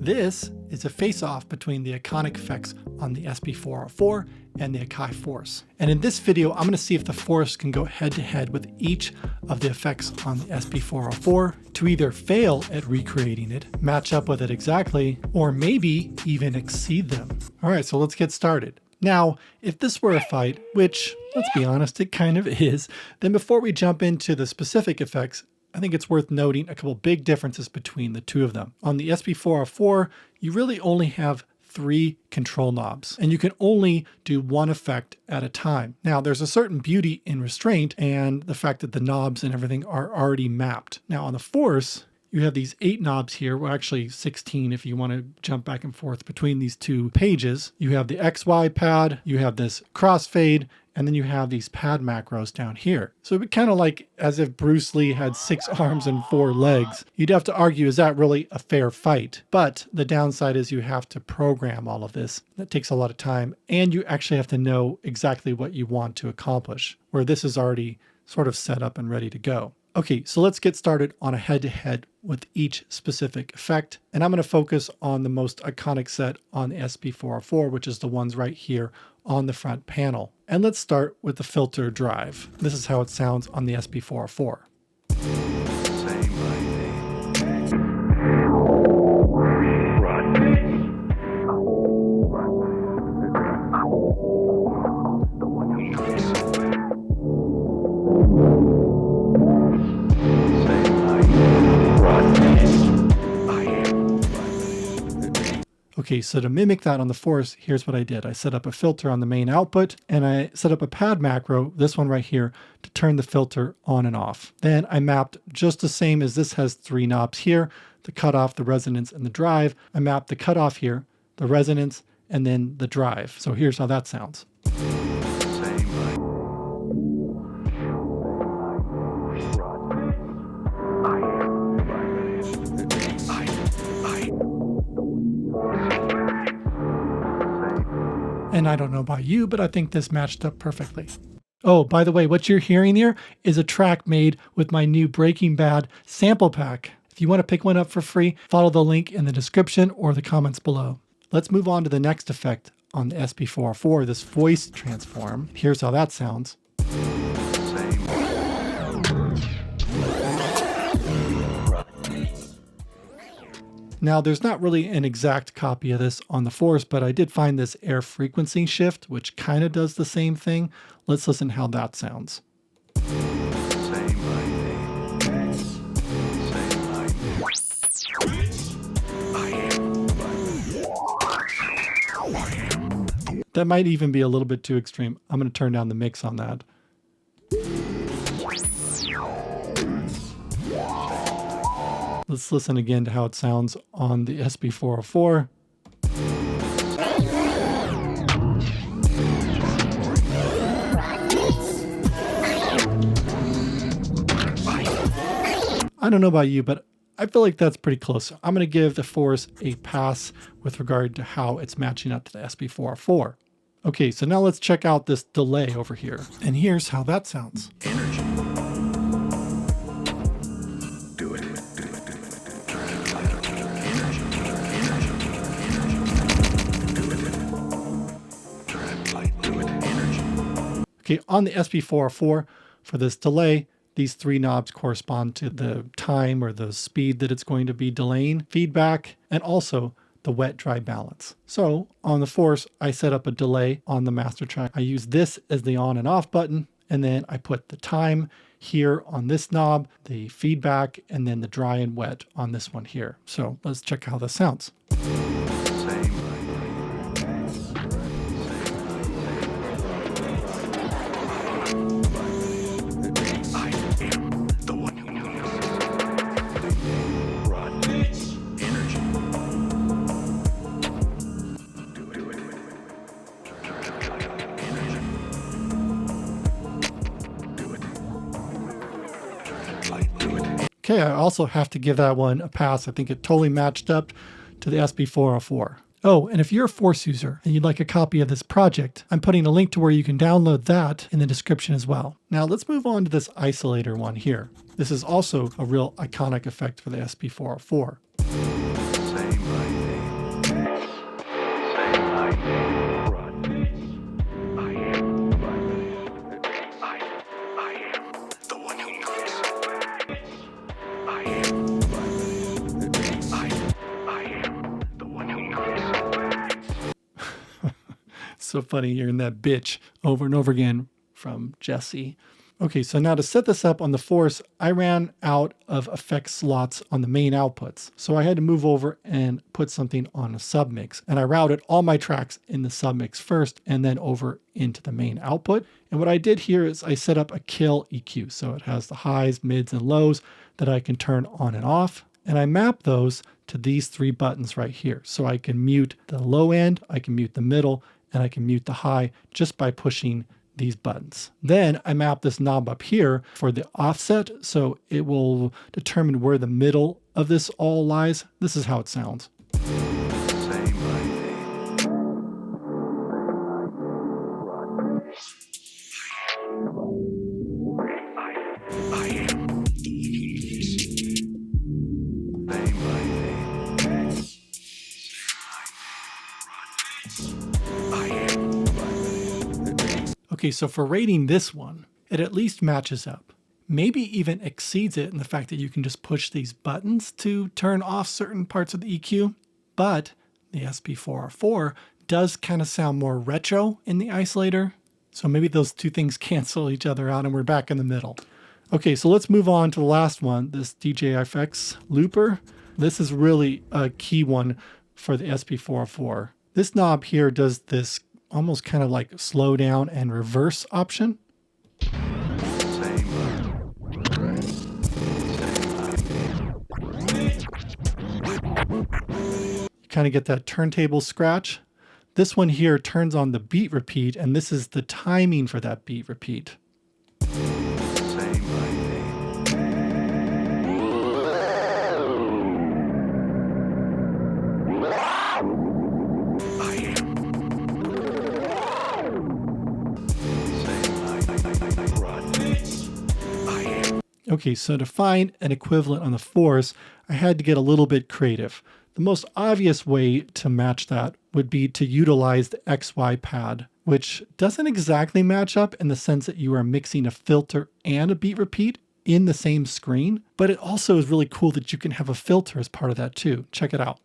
This is a face-off between the iconic effects on the sp404 and the Akai Force. And in this video, I'm going to see if the Force can go head-to-head with each of the effects on the sp404 to either fail at recreating it, match up with it exactly, or maybe even exceed them. All right, so let's get started. Now, if this were a fight, which, let's be honest, it kind of is, then before we jump into the specific effects, I think it's worth noting a couple big differences between the two of them. On the sp404, you really only have 3 control knobs, and you can only do one effect at a time. Now, there's a certain beauty in restraint and the fact that the knobs and everything are already mapped. Now, on the Force, you have these 8 knobs here, well actually 16 if you want to jump back and forth between these 2 pages. You have the XY pad, you have this crossfade, and then you have these pad macros down here. So it'd be kind of like as if Bruce Lee had 6 arms and 4 legs. You'd have to argue, is that really a fair fight? But the downside is you have to program all of this. That takes a lot of time, and you actually have to know exactly what you want to accomplish, where this is already sort of set up and ready to go. Okay, so let's get started on a head-to-head with each specific effect. And I'm going to focus on the most iconic set on the sp404, which is the ones right here on the front panel. And let's start with the filter drive. This is how it sounds on the sp404. Okay, so to mimic that on the Force, here's what I did. I set up a filter on the main output, and I set up a pad macro, this one right here, to turn the filter on and off. Then I mapped just the same as this has 3 knobs here, the cutoff, the resonance, and the drive. I mapped the cutoff here, the resonance, and then the drive. So here's how that sounds. And I don't know about you, but I think this matched up perfectly. Oh, by the way, what you're hearing here is a track made with my new Breaking Bad sample pack. If you want to pick one up for free, follow the link in the description or the comments below. Let's move on to the next effect on the sp404, this voice transform. Here's how that sounds. Now, there's not really an exact copy of this on the Force, but I did find this air frequency shift, which kind of does the same thing. Let's listen how that sounds. That might even be a little bit too extreme. I'm going to turn down the mix on that. Let's listen again to how it sounds on the sp404. I don't know about you, but I feel like that's pretty close. I'm going to give the Force a pass with regard to how it's matching up to the sp404. Okay, so now let's check out this delay over here. And here's how that sounds. Energy. Okay, on the sp404, for this delay, these 3 knobs correspond to the time or the speed that it's going to be delaying, feedback, and also the wet-dry balance. So on the Force, I set up a delay on the master track. I use this as the on and off button, and then I put the time here on this knob, the feedback, and then the dry and wet on this one here. So let's check how this sounds. Okay, I also have to give that one a pass. I think it totally matched up to the sp404. Oh, and if you're a Force user and you'd like a copy of this project, I'm putting a link to where you can download that in the description as well. Now let's move on to this Isolator one here. This is also a real iconic effect for the sp404. So funny hearing that bitch over and over again from Jesse. Okay, so now to set this up on the Force, I ran out of effect slots on the main outputs. So I had to move over and put something on a submix. And I routed all my tracks in the submix first and then over into the main output. And what I did here is I set up a kill EQ. So it has the highs, mids, and lows that I can turn on and off. And I map those to these three buttons right here. So I can mute the low end, I can mute the middle, and I can mute the high just by pushing these buttons. Then I map this knob up here for the offset, so it will determine where the middle of this all lies. This is how it sounds. Okay, so for rating this one, it at least matches up. Maybe even exceeds it in the fact that you can just push these buttons to turn off certain parts of the EQ. But the sp404 does kind of sound more retro in the Isolator. So maybe those two things cancel each other out and we're back in the middle. Okay, so let's move on to the last one, this DJFX looper. This is really a key one for the sp404. This knob here does this almost kind of like slow down and reverse option. You kind of get that turntable scratch. This one here turns on the beat repeat, and this is the timing for that beat repeat. Okay, so to find an equivalent on the Force, I had to get a little bit creative. The most obvious way to match that would be to utilize the XY pad, which doesn't exactly match up in the sense that you are mixing a filter and a beat repeat in the same screen, but it also is really cool that you can have a filter as part of that too. Check it out.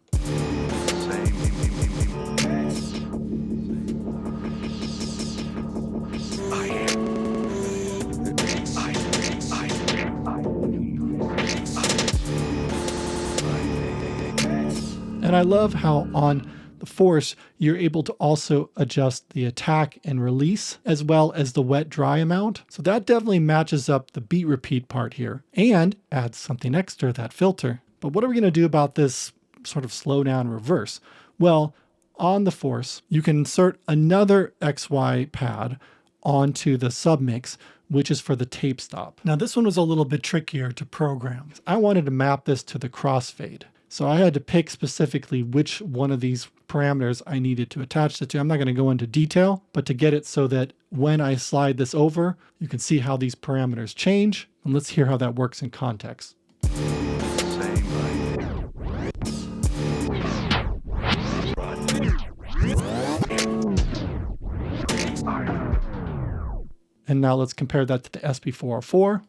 And I love how on the Force, you're able to also adjust the attack and release as well as the wet dry amount. So that definitely matches up the beat repeat part here and adds something extra, that filter. But what are we going to do about this sort of slow down reverse? Well, on the Force, you can insert another XY pad onto the submix, which is for the tape stop. Now this one was a little bit trickier to program. I wanted to map this to the crossfade. So I had to pick specifically which one of these parameters I needed to attach it to. I'm not going to go into detail, but to get it so that when I slide this over, you can see how these parameters change. And let's hear how that works in context. And now let's compare that to the sp404.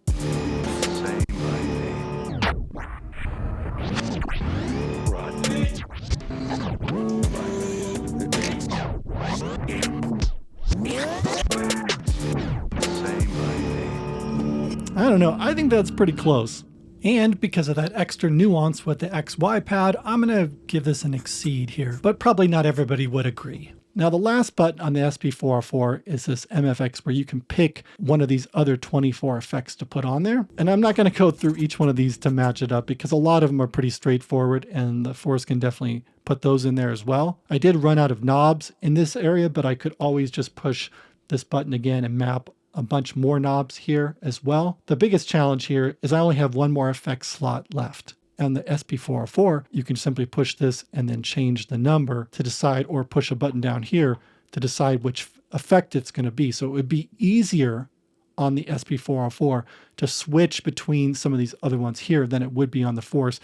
I don't know, I think that's pretty close. And because of that extra nuance with the XY pad, I'm going to give this an exceed here, but probably not everybody would agree. Now the last button on the sp404 is this MFX where you can pick one of these other 24 effects to put on there. And I'm not going to go through each one of these to match it up because a lot of them are pretty straightforward and the Force can definitely put those in there as well. I did run out of knobs in this area, but I could always just push this button again and map a bunch more knobs here as well. The biggest challenge here is I only have one more effect slot left. On the sp404, you can simply push this and then change the number to decide, or push a button down here to decide which effect it's going to be. So it would be easier on the sp404 to switch between some of these other ones here than it would be on the Force.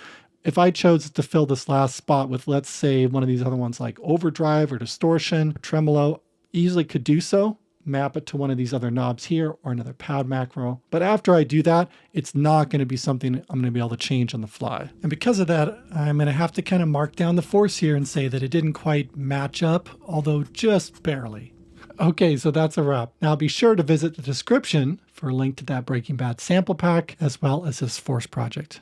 If I chose to fill this last spot with, let's say, one of these other ones like overdrive or distortion, or tremolo, easily could do so. Map it to one of these other knobs here or another pad macro. But after I do that, it's not going to be something I'm going to be able to change on the fly. And because of that, I'm going to have to kind of mark down the Force here and say that it didn't quite match up, although just barely. Okay, so that's a wrap. Now be sure to visit the description for a link to that Breaking Bad sample pack, as well as this Force project.